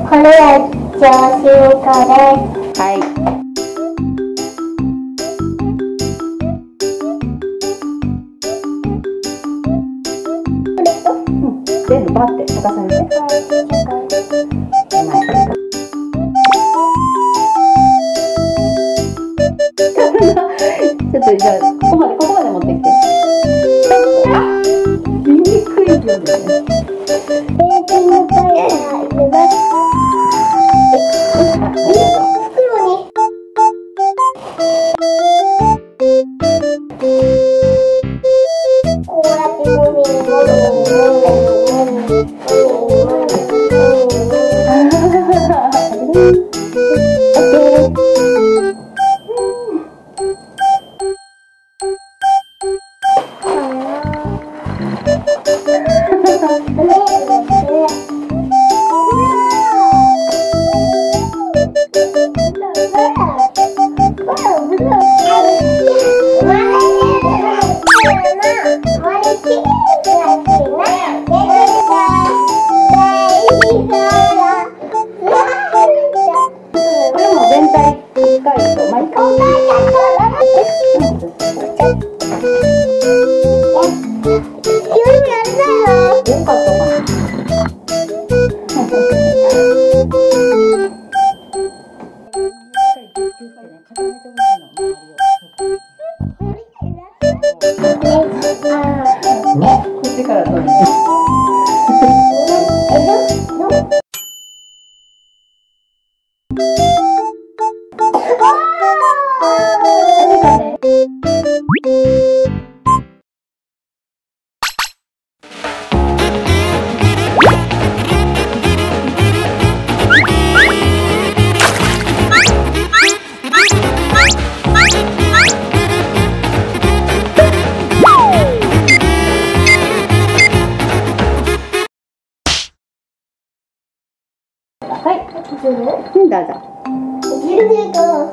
これは調子です。はい。全部バッて高さにね。ちょっとじゃあここまで持ってきて。見にくいよね。どうぞ。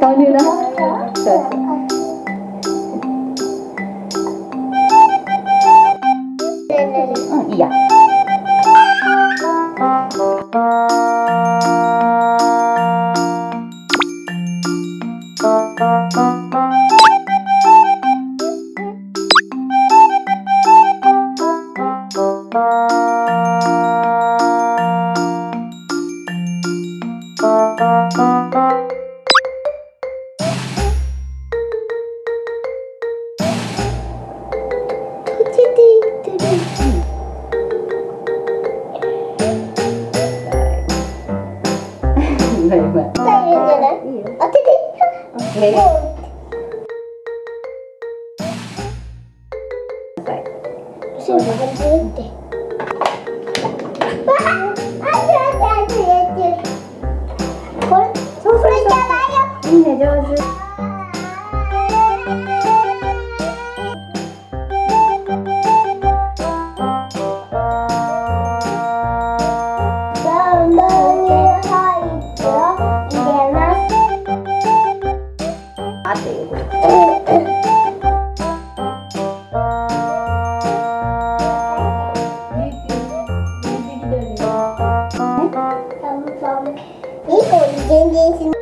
豆乳だ。うん、いいや。いいね、上手。全然しない。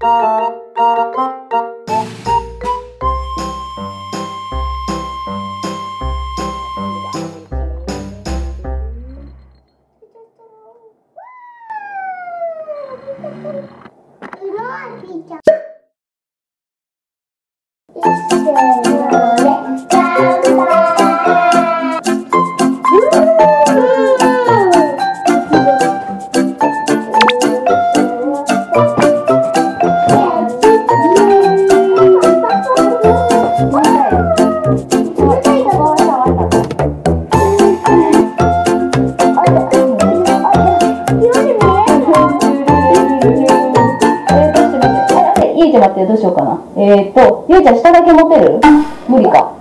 待って、どうしようかな。ゆうちゃん下だけ持てる？無理か。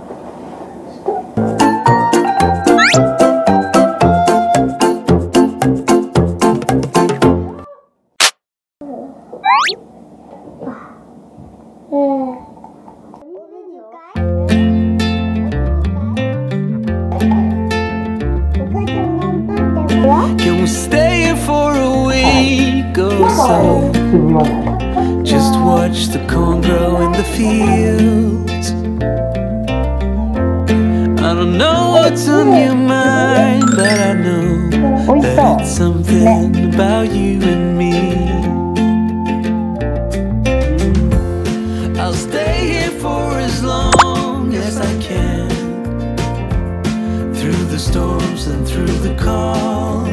Can we stay here for a week or so? Just watch the corn grow in the fields. I don't know what's on your mind, but I know that it's something about you and me. I'll stay here for as long as I can, through the storms and through the calm.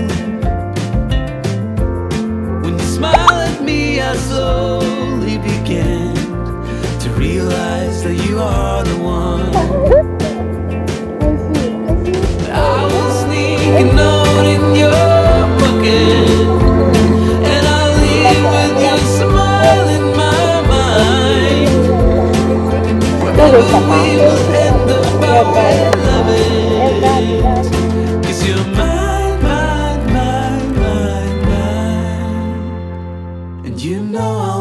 When you smile at me, I slowly began to realize that you are the one. I will sneak a note in your pocket, and I'll leave with your smile in my mind. Wherever we will end up, I will love it, 'cause you're mine, mine, mine, mine, mine. And you know I